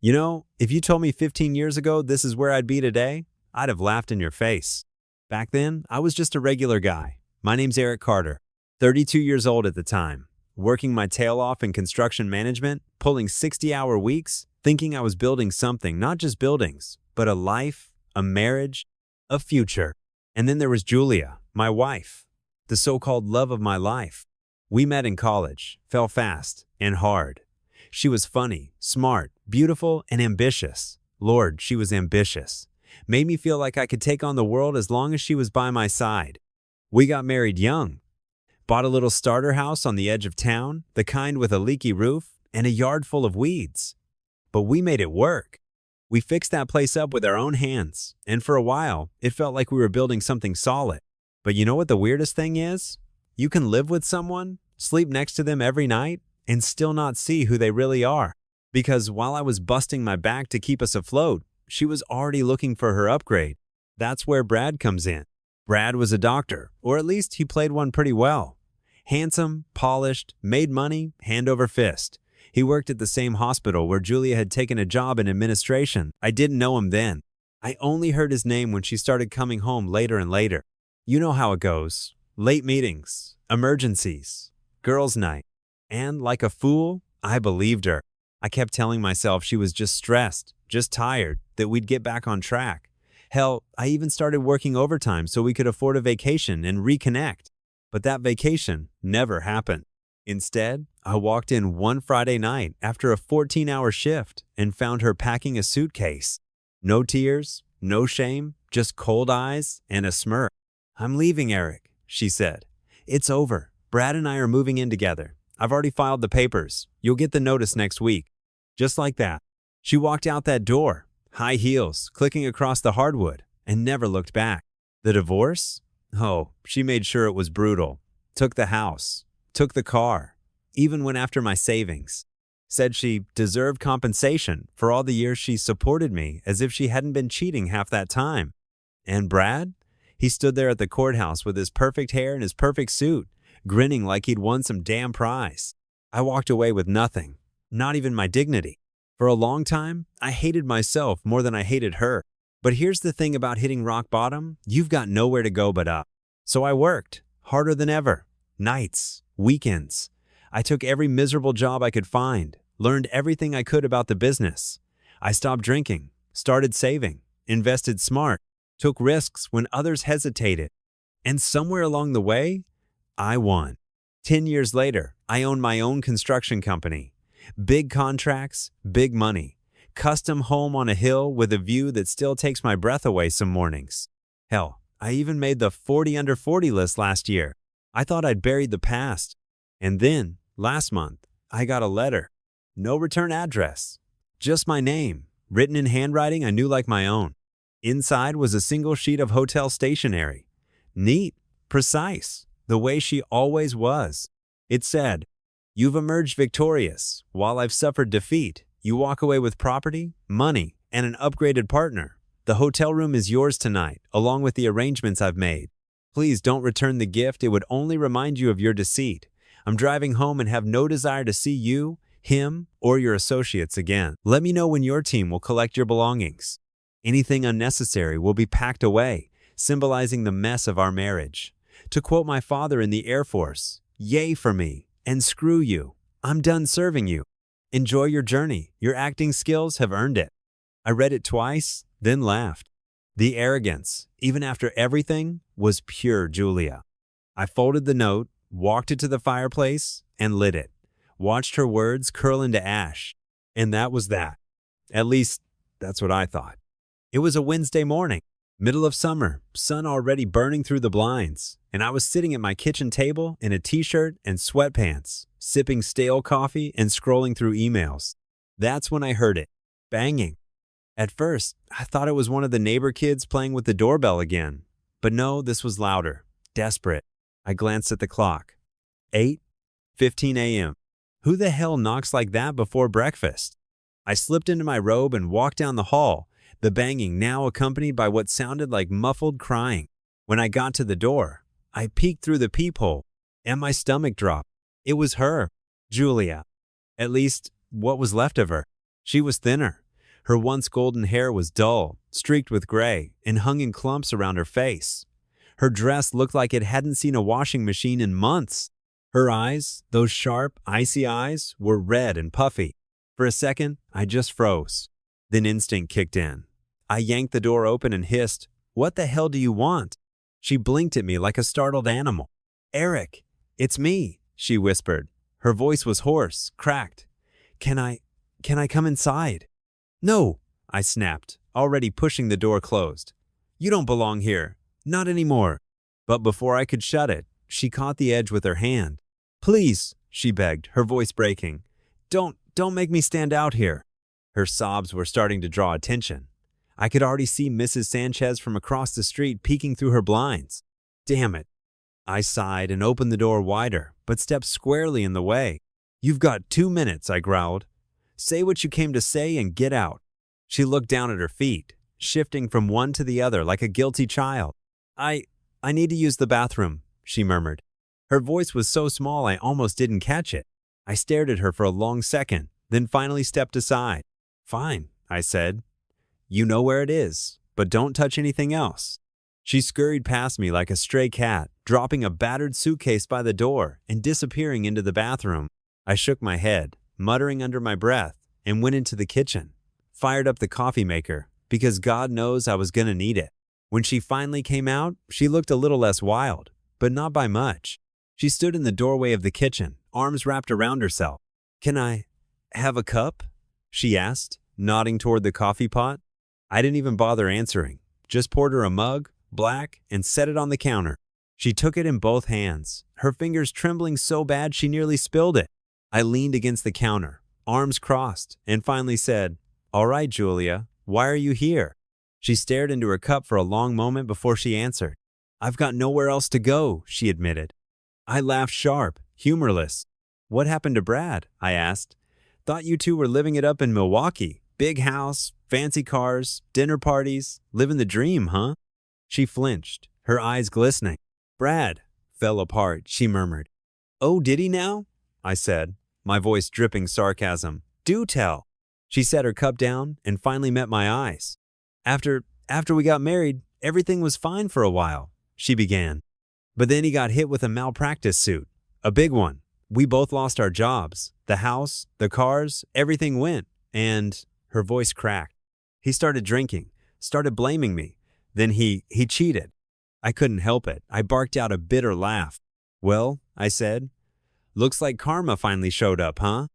If you told me 15 years ago this is where I'd be today, I'd have laughed in your face. Back then, I was just a regular guy. My name's Eric Carter, 32 years old at the time, working my tail off in construction management, pulling 60-hour weeks, thinking I was building something, not just buildings, but a life, a marriage, a future. And then there was Julia, my wife, the so-called love of my life. We met in college, fell fast and hard. She was funny, smart, beautiful, and ambitious. Lord, she was ambitious. Made me feel like I could take on the world as long as she was by my side. We got married young. Bought a little starter house on the edge of town, the kind with a leaky roof and a yard full of weeds. But we made it work. We fixed that place up with our own hands, and for a while, it felt like we were building something solid. But you know what the weirdest thing is? You can live with someone, sleep next to them every night, and still not see who they really are. Because while I was busting my back to keep us afloat, she was already looking for her upgrade. That's where Brad comes in. Brad was a doctor, or at least he played one pretty well. Handsome, polished, made money, hand over fist. He worked at the same hospital where Julia had taken a job in administration. I didn't know him then. I only heard his name when she started coming home later and later. You know how it goes. Late meetings, emergencies, girls' night. And like a fool, I believed her. I kept telling myself she was just stressed, just tired, that we'd get back on track. Hell, I even started working overtime so we could afford a vacation and reconnect. But that vacation never happened. Instead, I walked in one Friday night after a 14-hour shift and found her packing a suitcase. No tears, no shame, just cold eyes and a smirk. "I'm leaving, Eric," she said. "It's over. Brad and I are moving in together. I've already filed the papers. You'll get the notice next week." Just like that. She walked out that door, high heels, clicking across the hardwood, and never looked back. The divorce? Oh, she made sure it was brutal. Took the house, took the car, even went after my savings. Said she deserved compensation for all the years she supported me as if she hadn't been cheating half that time. And Brad? He stood there at the courthouse with his perfect hair and his perfect suit, grinning like he'd won some damn prize. I walked away with nothing, not even my dignity. For a long time, I hated myself more than I hated her. But here's the thing about hitting rock bottom, you've got nowhere to go but up. So I worked, harder than ever, nights, weekends. I took every miserable job I could find, learned everything I could about the business. I stopped drinking, started saving, invested smart, took risks when others hesitated. And somewhere along the way, I won. 10 years later, I own my own construction company. Big contracts, big money. Custom home on a hill with a view that still takes my breath away some mornings. Hell, I even made the 40 under 40 list last year. I thought I'd buried the past. And then, last month, I got a letter. No return address. Just my name, written in handwriting I knew like my own. Inside was a single sheet of hotel stationery. Neat, precise, the way she always was. It said, "You've emerged victorious. While I've suffered defeat, you walk away with property, money, and an upgraded partner. The hotel room is yours tonight, along with the arrangements I've made. Please don't return the gift. It would only remind you of your deceit. I'm driving home and have no desire to see you, him, or your associates again. Let me know when your team will collect your belongings. Anything unnecessary will be packed away, symbolizing the mess of our marriage. To quote my father in the Air Force, yay for me, and screw you. I'm done serving you. Enjoy your journey. Your acting skills have earned it." I read it twice, then laughed. The arrogance, even after everything, was pure Julia. I folded the note, walked it to the fireplace, and lit it. Watched her words curl into ash. And that was that. At least, that's what I thought. It was a Wednesday morning, middle of summer, sun already burning through the blinds, and I was sitting at my kitchen table in a t-shirt and sweatpants, sipping stale coffee and scrolling through emails. That's when I heard it, banging. At first, I thought it was one of the neighbor kids playing with the doorbell again. But no, this was louder, desperate. I glanced at the clock. 8:15 a.m. Who the hell knocks like that before breakfast? I slipped into my robe and walked down the hall, the banging now accompanied by what sounded like muffled crying. When I got to the door, I peeked through the peephole, and my stomach dropped. It was her, Julia. At least, what was left of her. She was thinner, Her once golden hair was dull, streaked with gray, and hung in clumps around her face. Her dress looked like it hadn't seen a washing machine in months. Her eyes, those sharp, icy eyes, were red and puffy. For a second, I just froze. Then instinct kicked in. I yanked the door open and hissed, "What the hell do you want?" She blinked at me like a startled animal. "Eric, it's me," she whispered. Her voice was hoarse, cracked. Can I come inside?" "No," I snapped, already pushing the door closed. "You don't belong here. Not anymore." But before I could shut it, she caught the edge with her hand. "Please," she begged, her voice breaking. Don't make me stand out here." Her sobs were starting to draw attention. I could already see Mrs. Sanchez from across the street peeking through her blinds. Damn it. I sighed and opened the door wider, but stepped squarely in the way. "You've got 2 minutes," I growled. "Say what you came to say and get out." She looked down at her feet, shifting from one to the other like a guilty child. I need to use the bathroom," she murmured. Her voice was so small I almost didn't catch it. I stared at her for a long second, then finally stepped aside. "Fine," I said. "You know where it is, but don't touch anything else." She scurried past me like a stray cat, dropping a battered suitcase by the door and disappearing into the bathroom. I shook my head, muttering under my breath, and went into the kitchen. Fired up the coffee maker, because God knows I was gonna need it. When she finally came out, she looked a little less wild, but not by much. She stood in the doorway of the kitchen, arms wrapped around herself. "Can I have a cup?" she asked, nodding toward the coffee pot. I didn't even bother answering, just poured her a mug, black, and set it on the counter. She took it in both hands, her fingers trembling so bad she nearly spilled it. I leaned against the counter, arms crossed, and finally said, "All right, Julia, why are you here?" She stared into her cup for a long moment before she answered. "I've got nowhere else to go," she admitted. I laughed sharp, humorless. "What happened to Brad?" I asked. "Thought you two were living it up in Milwaukee. Big house, fancy cars, dinner parties, living the dream, huh?" She flinched, her eyes glistening. "Brad fell apart," she murmured. "Oh, did he now?" I said, my voice dripping sarcasm. "Do tell." She set her cup down and finally met my eyes. After we got married, everything was fine for a while," she began. "But then he got hit with a malpractice suit. A big one. We both lost our jobs. The house, the cars, everything went. And," her voice cracked, "he started drinking, started blaming me. Then he cheated." I couldn't help it. I barked out a bitter laugh. "Well," I said, "looks like karma finally showed up, huh?"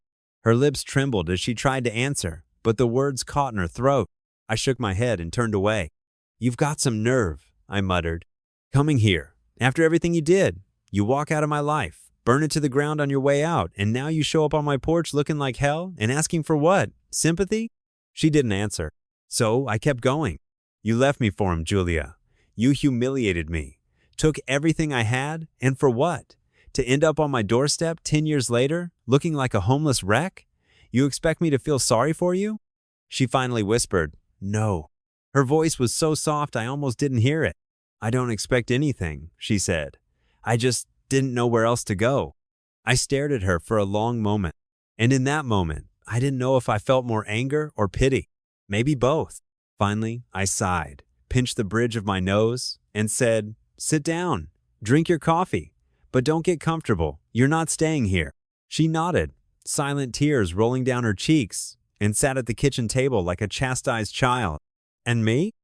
Her lips trembled as she tried to answer, but the words caught in her throat. I shook my head and turned away. "You've got some nerve," I muttered. "Coming here. After everything you did, you walk out of my life, burn it to the ground on your way out, and now you show up on my porch looking like hell and asking for what? Sympathy?" She didn't answer. So I kept going. "You left me for him, Julia. You humiliated me. Took everything I had, and for what? To end up on my doorstep 10 years later, looking like a homeless wreck? You expect me to feel sorry for you?" She finally whispered, "No." Her voice was so soft I almost didn't hear it. "I don't expect anything," she said. "I just didn't know where else to go." I stared at her for a long moment, and in that moment, I didn't know if I felt more anger or pity. Maybe both. Finally, I sighed, pinched the bridge of my nose, and said, "Sit down, drink your coffee, but don't get comfortable. You're not staying here." She nodded, silent tears rolling down her cheeks, and sat at the kitchen table like a chastised child. And me?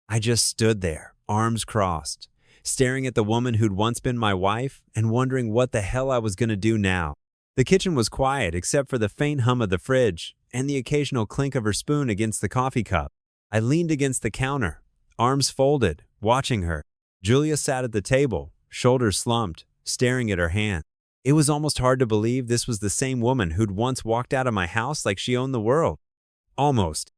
I just stood there, arms crossed, staring at the woman who'd once been my wife and wondering what the hell I was going to do now. The kitchen was quiet except for the faint hum of the fridge and the occasional clink of her spoon against the coffee cup. I leaned against the counter, arms folded, watching her. Julia sat at the table, shoulders slumped, staring at her hand. It was almost hard to believe this was the same woman who'd once walked out of my house like she owned the world. Almost.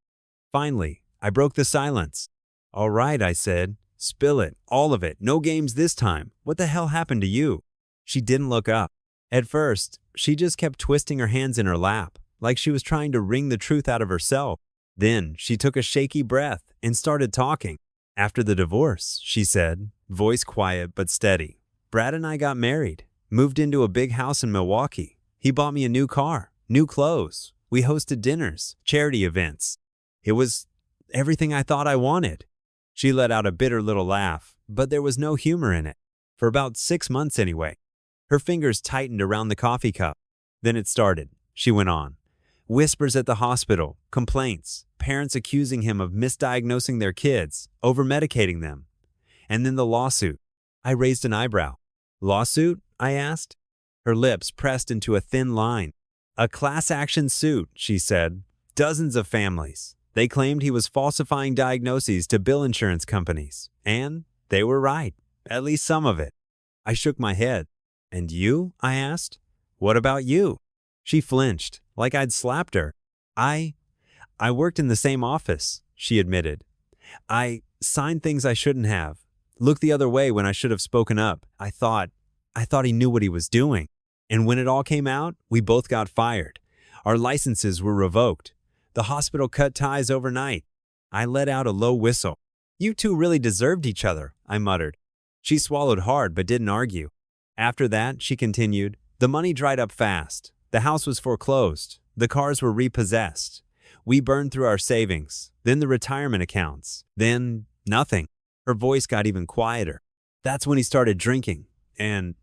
Finally, I broke the silence. "All right," I said. "Spill it, all of it, no games this time. What the hell happened to you?" She didn't look up. At first, she just kept twisting her hands in her lap, like she was trying to wring the truth out of herself. Then she took a shaky breath and started talking. "After the divorce," she said, voice quiet but steady, "Brad and I got married, moved into a big house in Milwaukee. He bought me a new car, new clothes. We hosted dinners, charity events. It was everything I thought I wanted. She let out a bitter little laugh, but there was no humor in it. For about 6 months anyway. Her fingers tightened around the coffee cup. Then it started, she went on. Whispers at the hospital, complaints, parents accusing him of misdiagnosing their kids, over-medicating them. And then the lawsuit. I raised an eyebrow. Lawsuit? I asked. Her lips pressed into a thin line. A class action suit, she said. Dozens of families. They claimed he was falsifying diagnoses to bill insurance companies. And they were right. At least some of it. I shook my head. And you? I asked. What about you? She flinched, like I'd slapped her. I worked in the same office, she admitted. I signed things I shouldn't have. Looked the other way when I should have spoken up. I thought he knew what he was doing. And when it all came out, we both got fired. Our licenses were revoked. The hospital cut ties overnight. I let out a low whistle. You two really deserved each other, I muttered. She swallowed hard but didn't argue. After that, she continued, the money dried up fast. The house was foreclosed. The cars were repossessed. We burned through our savings, then the retirement accounts, then nothing. Her voice got even quieter. That's when he started drinking, and...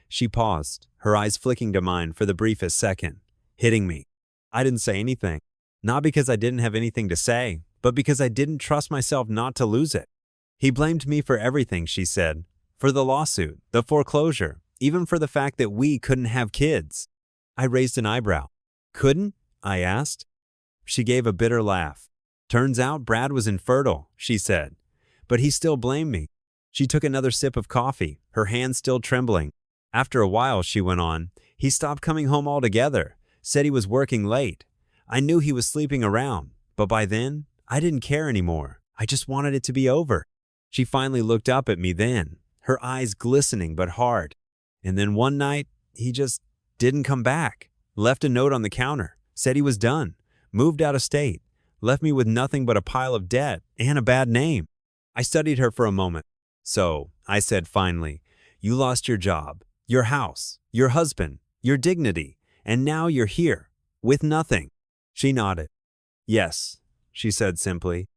She paused, her eyes flicking to mine for the briefest second, hitting me. I didn't say anything, not because I didn't have anything to say, but because I didn't trust myself not to lose it. He blamed me for everything, she said, for the lawsuit, the foreclosure, even for the fact that we couldn't have kids. I raised an eyebrow. Couldn't? I asked. She gave a bitter laugh. Turns out Brad was infertile, she said. But he still blamed me. She took another sip of coffee, her hand still trembling. After a while, she went on, he stopped coming home altogether, said he was working late. I knew he was sleeping around, but by then, I didn't care anymore. I just wanted it to be over. She finally looked up at me then, her eyes glistening but hard. And then one night, he just didn't come back. Left a note on the counter, said he was done, moved out of state, left me with nothing but a pile of debt and a bad name. I studied her for a moment. So, I said finally, you lost your job, your house, your husband, your dignity, and now you're here, with nothing. She nodded. Yes, she said simply.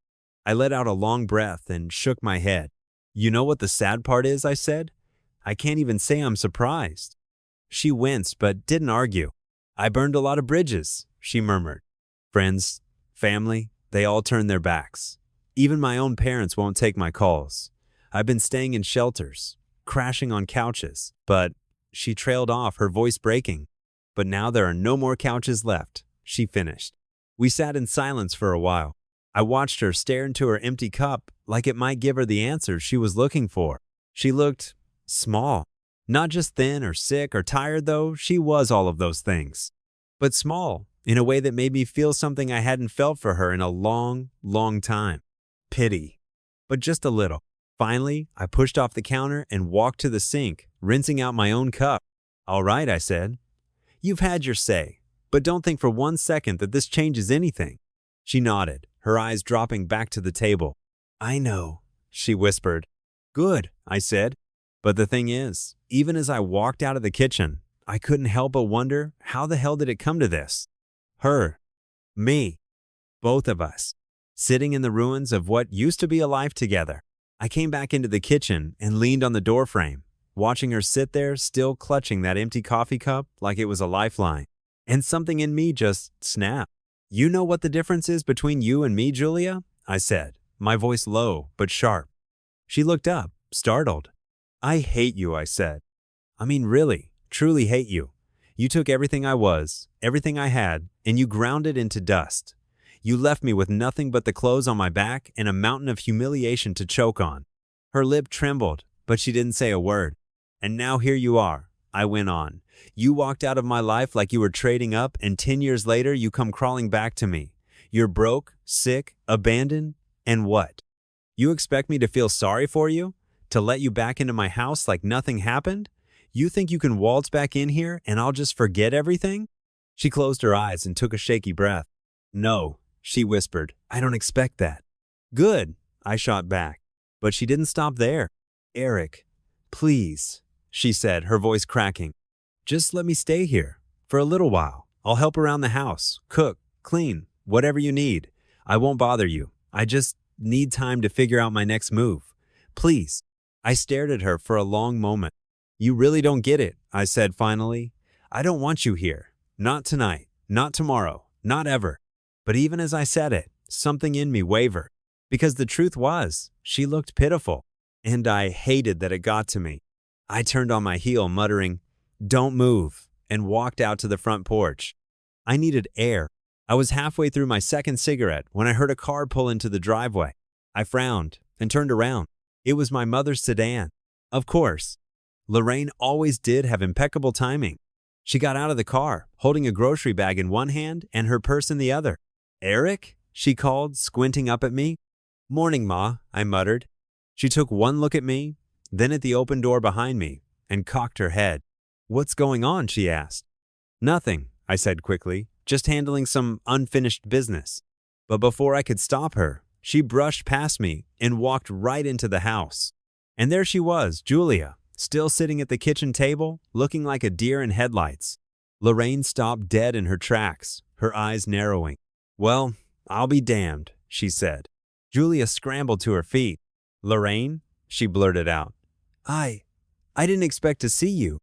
I let out a long breath and shook my head. You know what the sad part is, I said? I can't even say I'm surprised. She winced but didn't argue. I burned a lot of bridges, she murmured. Friends, family, they all turned their backs. Even my own parents won't take my calls. I've been staying in shelters, crashing on couches, but she trailed off, her voice breaking. But now there are no more couches left, she finished. We sat in silence for a while. I watched her stare into her empty cup like it might give her the answers she was looking for. She looked small. Not just thin or sick or tired, though, she was all of those things. But small, in a way that made me feel something I hadn't felt for her in a long, long time. Pity. But just a little. Finally, I pushed off the counter and walked to the sink, rinsing out my own cup. All right, I said. You've had your say, but don't think for 1 second that this changes anything. She nodded, her eyes dropping back to the table. I know, she whispered. Good, I said. But the thing is, even as I walked out of the kitchen, I couldn't help but wonder, how the hell did it come to this? Her. Me. Both of us. Sitting in the ruins of what used to be a life together. I came back into the kitchen and leaned on the doorframe, watching her sit there still clutching that empty coffee cup like it was a lifeline. And something in me just snapped. You know what the difference is between you and me, Julia? I said, my voice low but sharp. She looked up, startled. I hate you, I said. I mean, really, truly hate you. You took everything I was, everything I had, and you ground it into dust. You left me with nothing but the clothes on my back and a mountain of humiliation to choke on. Her lip trembled, but she didn't say a word. And now here you are, I went on. You walked out of my life like you were trading up, and 10 years later you come crawling back to me. You're broke, sick, abandoned, and what? You expect me to feel sorry for you? To let you back into my house like nothing happened? You think you can waltz back in here and I'll just forget everything? She closed her eyes and took a shaky breath. No, she whispered, I don't expect that. Good, I shot back. But she didn't stop there. Eric, please, she said, her voice cracking. Just let me stay here for a little while. I'll help around the house, cook, clean, whatever you need. I won't bother you. I just need time to figure out my next move. Please. I stared at her for a long moment. You really don't get it, I said finally. I don't want you here. Not tonight. Not tomorrow. Not ever. But even as I said it, something in me wavered. Because the truth was, she looked pitiful. And I hated that it got to me. I turned on my heel, muttering, "Don't move," and walked out to the front porch. I needed air. I was halfway through my second cigarette when I heard a car pull into the driveway. I frowned and turned around. It was my mother's sedan. Of course. Lorraine always did have impeccable timing. She got out of the car, holding a grocery bag in one hand and her purse in the other. "Eric?" she called, squinting up at me. "Morning, Ma," I muttered. She took one look at me, then at the open door behind me, and cocked her head. "What's going on?" she asked. "Nothing," I said quickly, "just handling some unfinished business." But before I could stop her, she brushed past me and walked right into the house. And there she was, Julia, still sitting at the kitchen table, looking like a deer in headlights. Lorraine stopped dead in her tracks, her eyes narrowing. "Well, I'll be damned," she said. Julia scrambled to her feet. "Lorraine?" she blurted out. I didn't expect to see you."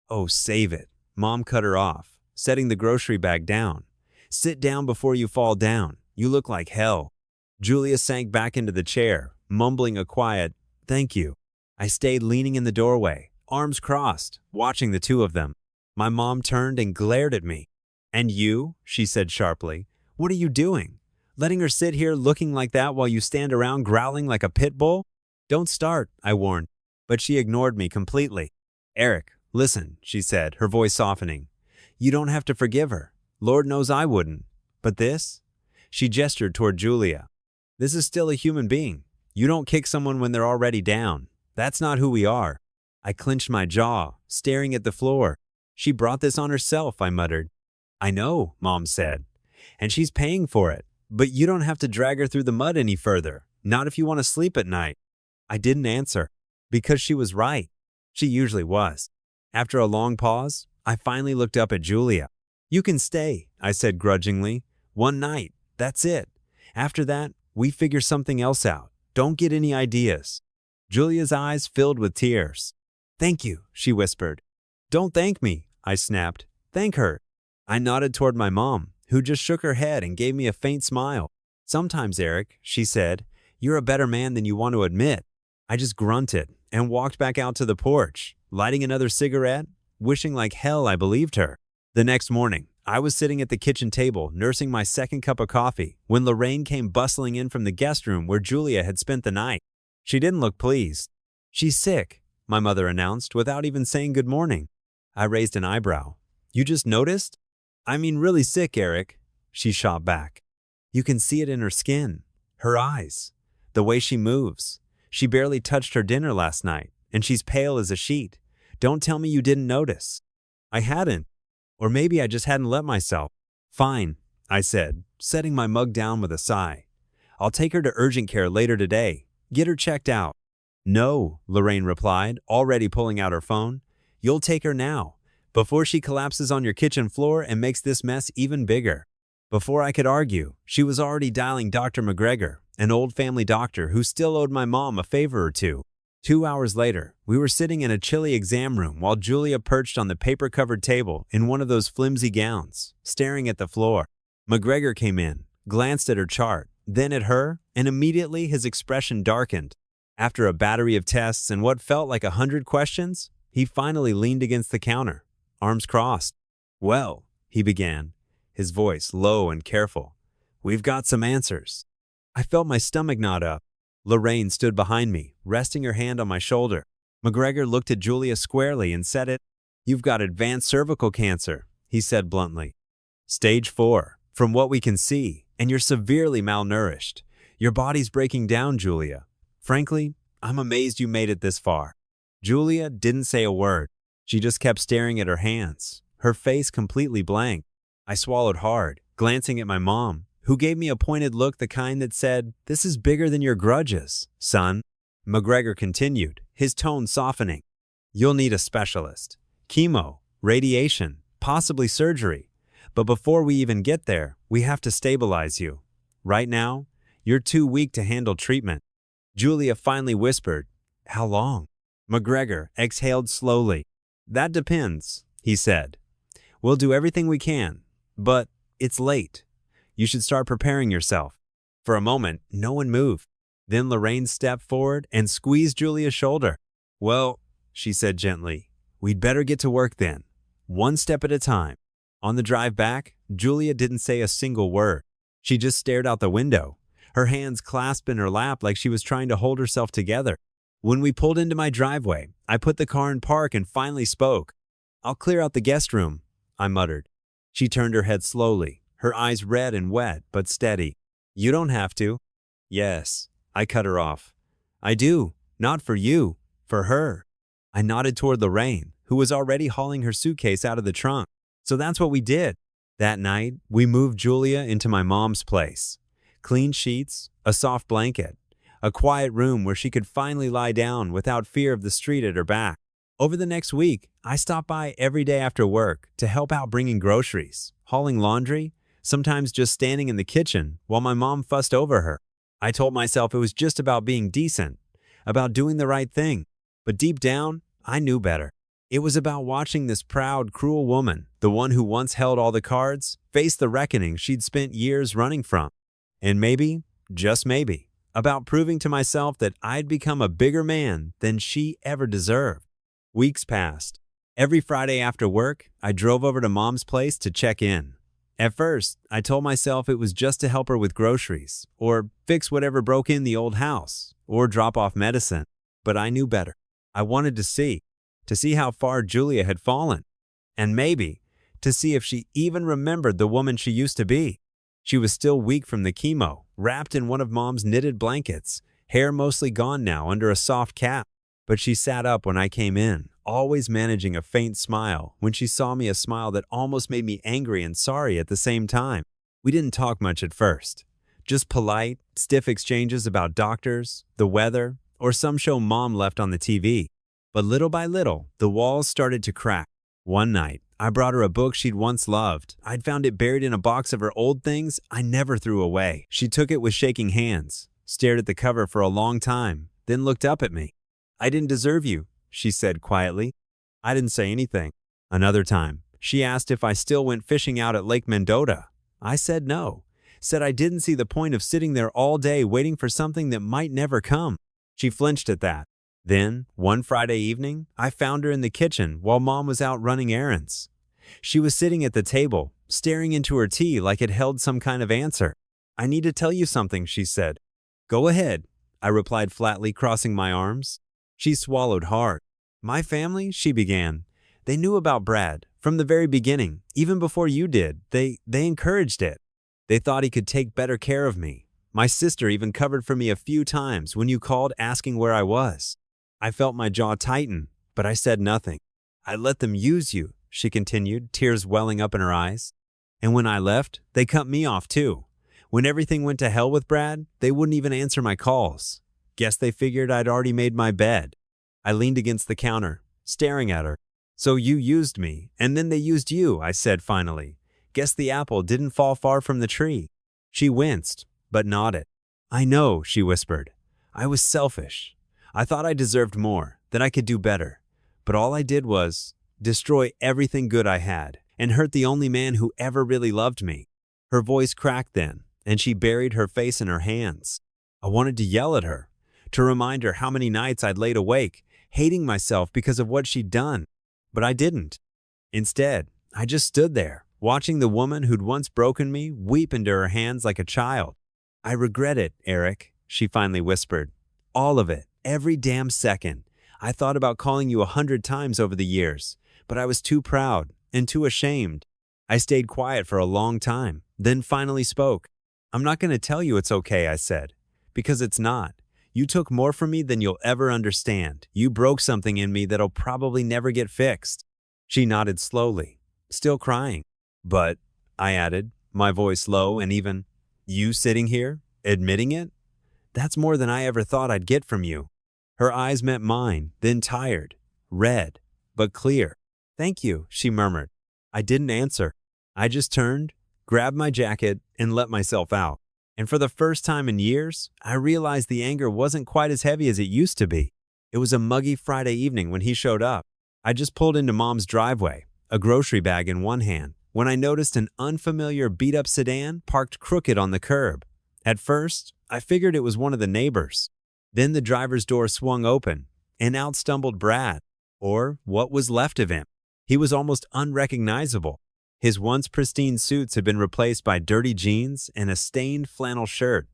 "Oh, save it." Mom cut her off, setting the grocery bag down. "Sit down before you fall down. You look like hell." Julia sank back into the chair, mumbling a quiet, "Thank you." I stayed leaning in the doorway, arms crossed, watching the two of them. My mom turned and glared at me. "And you?" she said sharply. "What are you doing? Letting her sit here looking like that while you stand around growling like a pit bull?" "Don't start," I warned, but she ignored me completely. "Eric, listen," she said, her voice softening. "You don't have to forgive her. Lord knows I wouldn't. But this?" She gestured toward Julia. "This is still a human being. You don't kick someone when they're already down. That's not who we are." I clenched my jaw, staring at the floor. "She brought this on herself," I muttered. "I know," Mom said. "And she's paying for it. But you don't have to drag her through the mud any further. Not if you want to sleep at night." I didn't answer, because she was right. She usually was. After a long pause, I finally looked up at Julia. "You can stay," I said grudgingly. "One night. That's it. After that, we figure something else out. Don't get any ideas." Julia's eyes filled with tears. "Thank you," she whispered. "Don't thank me," I snapped. "Thank her." I nodded toward my mom, who just shook her head and gave me a faint smile. "Sometimes, Eric," she said, "you're a better man than you want to admit." I just grunted and walked back out to the porch, lighting another cigarette, wishing like hell I believed her. The next morning, I was sitting at the kitchen table nursing my second cup of coffee when Lorraine came bustling in from the guest room where Julia had spent the night. She didn't look pleased. "She's sick," my mother announced without even saying good morning. I raised an eyebrow. "You just noticed?" "I mean really sick, Eric," she shot back. "You can see it in her skin, her eyes, the way she moves. She barely touched her dinner last night, and she's pale as a sheet. Don't tell me you didn't notice." I hadn't. Or maybe I just hadn't let myself. "Fine," I said, setting my mug down with a sigh. "I'll take her to urgent care later today. Get her checked out." "No," Lorraine replied, already pulling out her phone. "You'll take her now, before she collapses on your kitchen floor and makes this mess even bigger." Before I could argue, she was already dialing Dr. McGregor, an old family doctor who still owed my mom a favor or two. 2 hours later, we were sitting in a chilly exam room while Julia perched on the paper-covered table in one of those flimsy gowns, staring at the floor. McGregor came in, glanced at her chart, then at her, and immediately his expression darkened. After a battery of tests and what felt like 100 questions, he finally leaned against the counter, arms crossed. "Well," he began, his voice low and careful, "we've got some answers." I felt my stomach knot up. Lorraine stood behind me, resting her hand on my shoulder. McGregor looked at Julia squarely and said it. "You've got advanced cervical cancer," he said bluntly. "Stage 4, from what we can see, and you're severely malnourished. Your body's breaking down, Julia. Frankly, I'm amazed you made it this far." Julia didn't say a word. She just kept staring at her hands, her face completely blank. I swallowed hard, glancing at my mom, who gave me a pointed look, the kind that said, "This is bigger than your grudges, son." McGregor continued, his tone softening. "You'll need a specialist. Chemo, radiation, possibly surgery. But before we even get there, we have to stabilize you." Right now, you're too weak to handle treatment." Julia finally whispered, "How long?" McGregor exhaled slowly. "That depends," he said. "We'll do everything we can, but it's late. You should start preparing yourself." For a moment, no one moved. Then Lorraine stepped forward and squeezed Julia's shoulder. "Well," she said gently, "we'd better get to work then. One step at a time." On the drive back, Julia didn't say a single word. She just stared out the window, her hands clasped in her lap like she was trying to hold herself together. When we pulled into my driveway, I put the car in park and finally spoke. "I'll clear out the guest room," I muttered. She turned her head slowly, her eyes red and wet, but steady. "You don't have to." "Yes," I cut her off. "I do. Not for you. For her." I nodded toward Lorraine, who was already hauling her suitcase out of the trunk. So that's what we did. That night, we moved Julia into my mom's place. Clean sheets, a soft blanket, a quiet room where she could finally lie down without fear of the street at her back. Over the next week, I stopped by every day after work to help out bringing groceries, hauling laundry, sometimes just standing in the kitchen while my mom fussed over her. I told myself it was just about being decent, about doing the right thing. But deep down, I knew better. It was about watching this proud, cruel woman, the one who once held all the cards, face the reckoning she'd spent years running from. And maybe, just maybe, about proving to myself that I'd become a bigger man than she ever deserved. Weeks passed. Every Friday after work, I drove over to Mom's place to check in. At first, I told myself it was just to help her with groceries, or fix whatever broke in the old house, or drop off medicine. But I knew better. I wanted to see how far Julia had fallen, and maybe to see if she even remembered the woman she used to be. She was still weak from the chemo, wrapped in one of Mom's knitted blankets, hair mostly gone now under a soft cap. But she sat up when I came in, always managing a faint smile when she saw me, a smile that almost made me angry and sorry at the same time. We didn't talk much at first, just polite, stiff exchanges about doctors, the weather, or some show Mom left on the TV. But little by little, the walls started to crack. One night, I brought her a book she'd once loved. I'd found it buried in a box of her old things I never threw away. She took it with shaking hands, stared at the cover for a long time, then looked up at me. "I didn't deserve you," she said quietly. I didn't say anything. Another time, she asked if I still went fishing out at Lake Mendota. I said no, said I didn't see the point of sitting there all day waiting for something that might never come. She flinched at that. Then, one Friday evening, I found her in the kitchen while Mom was out running errands. She was sitting at the table, staring into her tea like it held some kind of answer. "I need to tell you something," she said. "Go ahead," I replied flatly, crossing my arms. She swallowed hard. "My family," she began. "They knew about Brad from the very beginning, even before you did. They encouraged it. They thought he could take better care of me. My sister even covered for me a few times when you called asking where I was." I felt my jaw tighten, but I said nothing. "I let them use you," she continued, tears welling up in her eyes. "And when I left, they cut me off too. When everything went to hell with Brad, they wouldn't even answer my calls. Guess they figured I'd already made my bed." I leaned against the counter, staring at her. "So you used me, and then they used you," I said finally. "Guess the apple didn't fall far from the tree." She winced, but nodded. "I know," she whispered. "I was selfish. I thought I deserved more, that I could do better. But all I did was destroy everything good I had and hurt the only man who ever really loved me." Her voice cracked then, and she buried her face in her hands. I wanted to yell at her, to remind her how many nights I'd laid awake, hating myself because of what she'd done. But I didn't. Instead, I just stood there, watching the woman who'd once broken me weep into her hands like a child. "I regret it, Eric," she finally whispered. "All of it. Every damn second. I thought about calling you 100 times over the years, but I was too proud and too ashamed." I stayed quiet for a long time, then finally spoke. "I'm not going to tell you it's okay," I said, "because it's not. You took more from me than you'll ever understand. You broke something in me that'll probably never get fixed." She nodded slowly, still crying. "But," I added, my voice low and even, "you sitting here, admitting it? That's more than I ever thought I'd get from you." Her eyes met mine, then tired, red, but clear. "Thank you," she murmured. I didn't answer. I just turned, grabbed my jacket, and let myself out. And for the first time in years, I realized the anger wasn't quite as heavy as it used to be. It was a muggy Friday evening when he showed up. I just pulled into Mom's driveway, a grocery bag in one hand, when I noticed an unfamiliar beat-up sedan parked crooked on the curb. At first, I figured it was one of the neighbors. Then the driver's door swung open, and out stumbled Brad, or what was left of him. He was almost unrecognizable. His once pristine suits had been replaced by dirty jeans and a stained flannel shirt.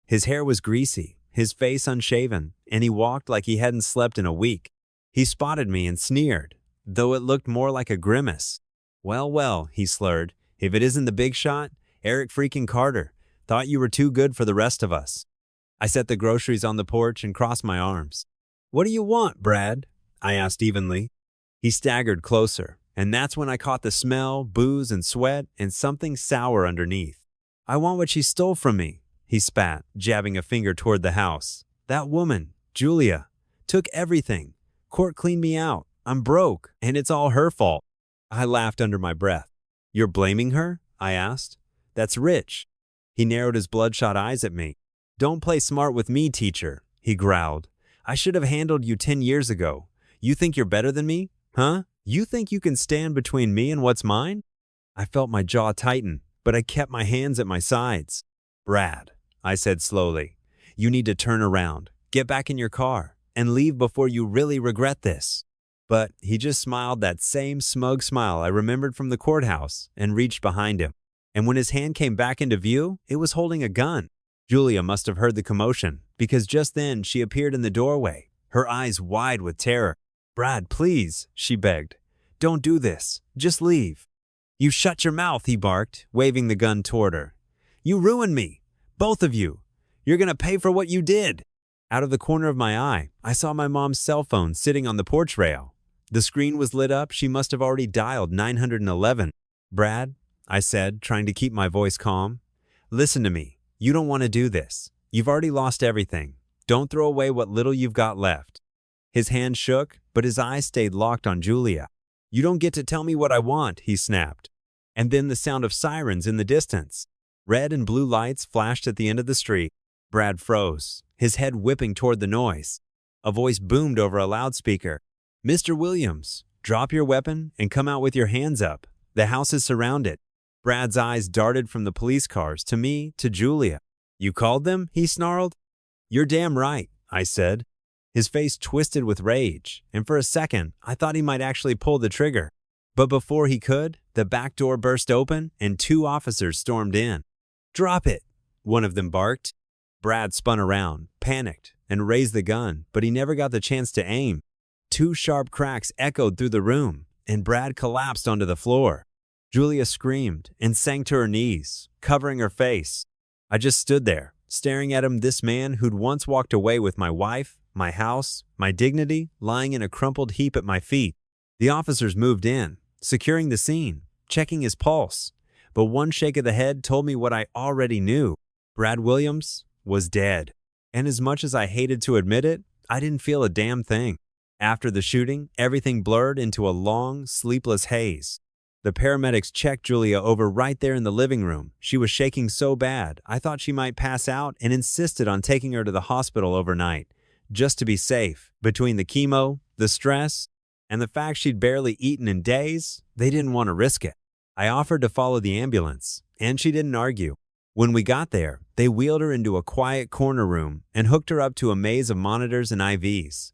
His hair was greasy, his face unshaven, and he walked like he hadn't slept in a week. He spotted me and sneered, though it looked more like a grimace. Well, he slurred, if it isn't the big shot, Eric freaking Carter. Thought you were too good for the rest of us. I set the groceries on the porch and crossed my arms. What do you want, Brad? I asked evenly. He staggered closer, and that's when I caught the smell, booze, and sweat, and something sour underneath. I want what she stole from me, he spat, jabbing a finger toward the house. That woman, Julia, took everything. Court cleaned me out. I'm broke, and it's all her fault. I laughed under my breath. You're blaming her? I asked. That's rich. He narrowed his bloodshot eyes at me. Don't play smart with me, teacher, he growled. I should have handled you 10 years ago. You think you're better than me? Huh? You think you can stand between me and what's mine? I felt my jaw tighten, but I kept my hands at my sides. Brad, I said slowly, you need to turn around, get back in your car, and leave before you really regret this. But he just smiled that same smug smile I remembered from the courthouse and reached behind him. And when his hand came back into view, it was holding a gun. Julia must have heard the commotion, because just then she appeared in the doorway, her eyes wide with terror. Brad, please, she begged. Don't do this. Just leave. You shut your mouth, he barked, waving the gun toward her. You ruined me. Both of you. You're gonna pay for what you did. Out of the corner of my eye, I saw my mom's cell phone sitting on the porch rail. The screen was lit up. She must have already dialed 911. Brad, I said, trying to keep my voice calm. Listen to me. You don't want to do this. You've already lost everything. Don't throw away what little you've got left. His hand shook, but his eyes stayed locked on Julia. You don't get to tell me what I want, he snapped. And then the sound of sirens in the distance. Red and blue lights flashed at the end of the street. Brad froze, his head whipping toward the noise. A voice boomed over a loudspeaker. Mr. Williams, drop your weapon and come out with your hands up. The house is surrounded. Brad's eyes darted from the police cars to me to Julia. You called them? He snarled. You're damn right, I said. His face twisted with rage, and for a second, I thought he might actually pull the trigger. But before he could, the back door burst open and 2 officers stormed in. Drop it, one of them barked. Brad spun around, panicked, and raised the gun, but he never got the chance to aim. 2 sharp cracks echoed through the room, and Brad collapsed onto the floor. Julia screamed and sank to her knees, covering her face. I just stood there, staring at him, this man who'd once walked away with my wife, my house, my dignity, lying in a crumpled heap at my feet. The officers moved in, securing the scene, checking his pulse. But one shake of the head told me what I already knew. Brad Williams was dead. And as much as I hated to admit it, I didn't feel a damn thing. After the shooting, everything blurred into a long, sleepless haze. The paramedics checked Julia over right there in the living room. She was shaking so bad, I thought she might pass out and insisted on taking her to the hospital overnight, just to be safe. Between the chemo, the stress, and the fact she'd barely eaten in days, they didn't want to risk it. I offered to follow the ambulance, and she didn't argue. When we got there, they wheeled her into a quiet corner room and hooked her up to a maze of monitors and IVs.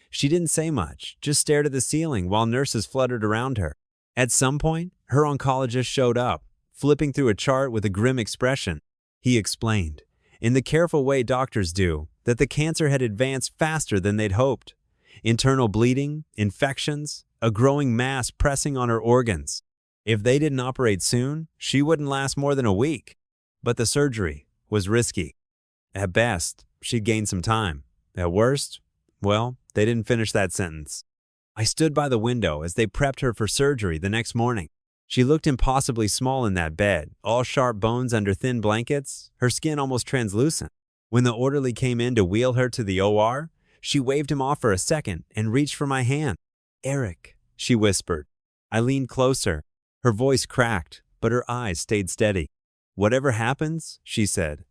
She didn't say much, just stared at the ceiling while nurses fluttered around her. At some point, her oncologist showed up, flipping through a chart with a grim expression. He explained, in the careful way doctors do, that the cancer had advanced faster than they'd hoped. Internal bleeding, infections, a growing mass pressing on her organs. If they didn't operate soon, she wouldn't last more than a week. But the surgery was risky. At best, she'd gain some time. At worst, well, they didn't finish that sentence. I stood by the window as they prepped her for surgery the next morning. She looked impossibly small in that bed, all sharp bones under thin blankets, her skin almost translucent. When the orderly came in to wheel her to the OR, she waved him off for a second and reached for my hand. Eric, she whispered. I leaned closer. Her voice cracked, but her eyes stayed steady. Whatever happens, she said,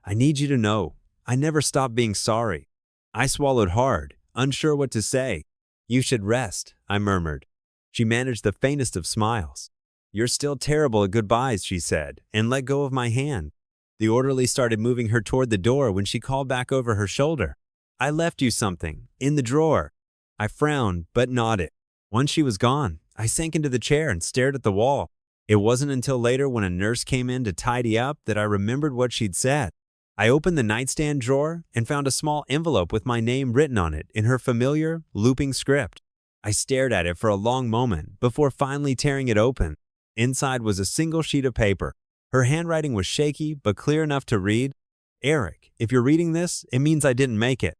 I need you to know, I never stopped being sorry. I swallowed hard, unsure what to say. You should rest, I murmured. She managed the faintest of smiles. You're still terrible at goodbyes, she said, and let go of my hand. The orderly started moving her toward the door when she called back over her shoulder. I left you something, in the drawer. I frowned, but nodded. Once she was gone, I sank into the chair and stared at the wall. It wasn't until later when a nurse came in to tidy up that I remembered what she'd said. I opened the nightstand drawer and found a small envelope with my name written on it in her familiar, looping script. I stared at it for a long moment before finally tearing it open. Inside was a single sheet of paper. Her handwriting was shaky but clear enough to read. Eric, if you're reading this, it means I didn't make it.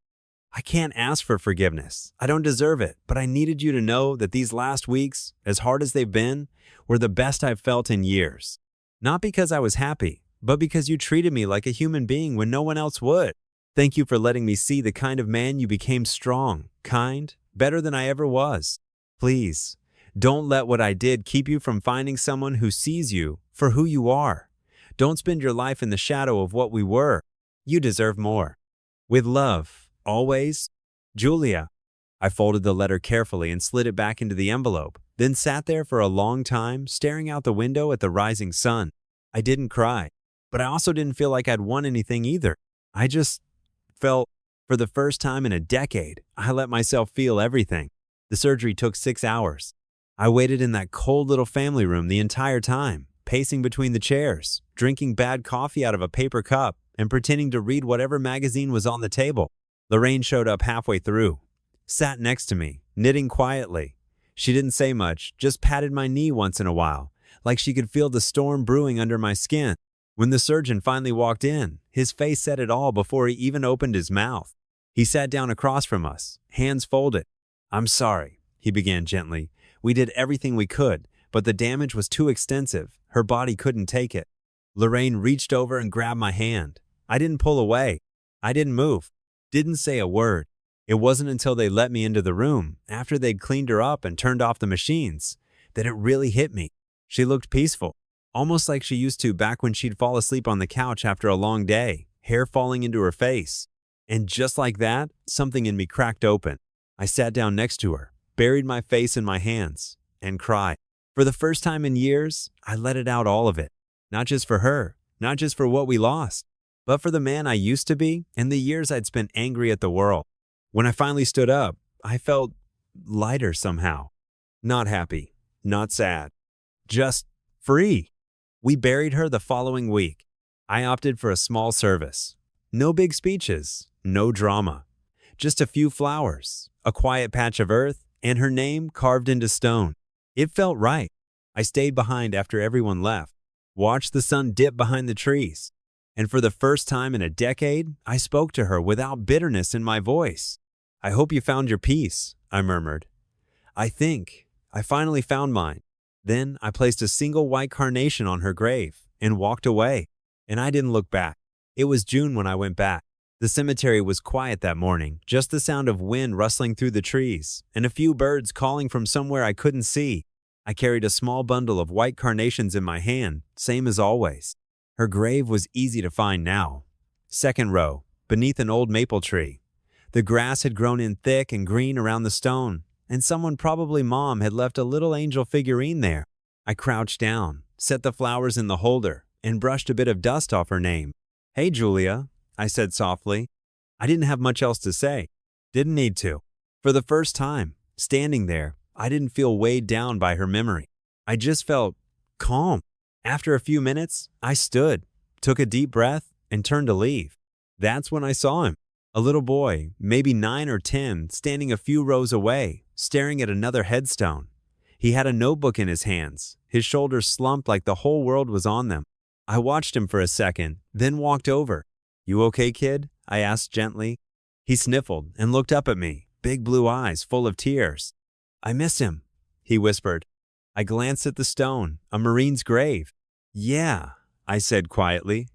I can't ask for forgiveness. I don't deserve it, but I needed you to know that these last weeks, as hard as they've been, were the best I've felt in years. Not because I was happy, but because you treated me like a human being when no one else would. Thank you for letting me see the kind of man you became: strong, kind, better than I ever was. Please, don't let what I did keep you from finding someone who sees you for who you are. Don't spend your life in the shadow of what we were. You deserve more. With love, always, Julia. I folded the letter carefully and slid it back into the envelope, then sat there for a long time, staring out the window at the rising sun. I didn't cry, but I also didn't feel like I'd won anything either. I just felt, for the first time in a decade, I let myself feel everything. The surgery took 6 hours. I waited in that cold little family room the entire time, pacing between the chairs, drinking bad coffee out of a paper cup, and pretending to read whatever magazine was on the table. Lorraine showed up halfway through, sat next to me, knitting quietly. She didn't say much, just patted my knee once in a while, like she could feel the storm brewing under my skin. When the surgeon finally walked in, his face said it all before he even opened his mouth. He sat down across from us, hands folded. I'm sorry, he began gently. We did everything we could, but the damage was too extensive. Her body couldn't take it. Lorraine reached over and grabbed my hand. I didn't pull away. I didn't move. Didn't say a word. It wasn't until they let me into the room, after they'd cleaned her up and turned off the machines, that it really hit me. She looked peaceful, almost like she used to back when she'd fall asleep on the couch after a long day, hair falling into her face. And just like that, something in me cracked open. I sat down next to her, buried my face in my hands, and cried. For the first time in years, I let it out, all of it. Not just for her, not just for what we lost, but for the man I used to be and the years I'd spent angry at the world. When I finally stood up, I felt lighter somehow. Not happy, not sad, just free. We buried her the following week. I opted for a small service. No big speeches, no drama. Just a few flowers, a quiet patch of earth, and her name carved into stone. It felt right. I stayed behind after everyone left, watched the sun dip behind the trees. And for the first time in a decade, I spoke to her without bitterness in my voice. I hope you found your peace, I murmured. I think I finally found mine. Then I placed a single white carnation on her grave and walked away. And I didn't look back. It was June when I went back. The cemetery was quiet that morning, just the sound of wind rustling through the trees and a few birds calling from somewhere I couldn't see. I carried a small bundle of white carnations in my hand, same as always. Her grave was easy to find now. Second row, beneath an old maple tree. The grass had grown in thick and green around the stone, and someone, probably Mom, had left a little angel figurine there. I crouched down, set the flowers in the holder, and brushed a bit of dust off her name. Hey, Julia, I said softly. I didn't have much else to say. Didn't need to. For the first time, standing there, I didn't feel weighed down by her memory. I just felt calm. After a few minutes, I stood, took a deep breath, and turned to leave. That's when I saw him. A little boy, maybe 9 or 10, standing a few rows away, staring at another headstone. He had a notebook in his hands, his shoulders slumped like the whole world was on them. I watched him for a second, then walked over. You okay, kid? I asked gently. He sniffled and looked up at me, big blue eyes full of tears. I miss him, he whispered. I glanced at the stone, a Marine's grave. Yeah, I said quietly.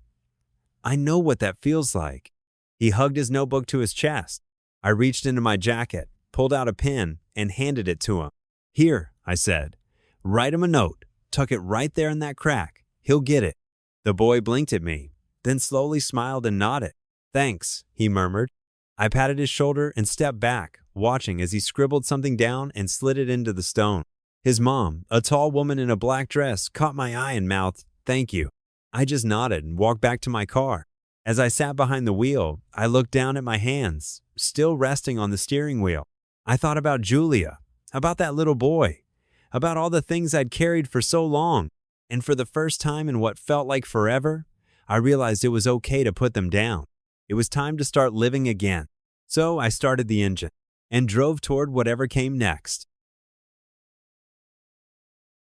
I know what that feels like. He hugged his notebook to his chest. I reached into my jacket, pulled out a pen, and handed it to him. Here, I said. Write him a note. Tuck it right there in that crack. He'll get it. The boy blinked at me. then slowly smiled and nodded. "Thanks," he murmured. I patted his shoulder and stepped back, watching as he scribbled something down and slid it into the stone. His mom, a tall woman in a black dress, caught my eye and mouthed, "Thank you." I just nodded and walked back to my car. As I sat behind the wheel, I looked down at my hands, still resting on the steering wheel. I thought about Julia, about that little boy, about all the things I'd carried for so long. And for the first time in what felt like forever, I realized it was okay to put them down. It was time to start living again. So I started the engine and drove toward whatever came next.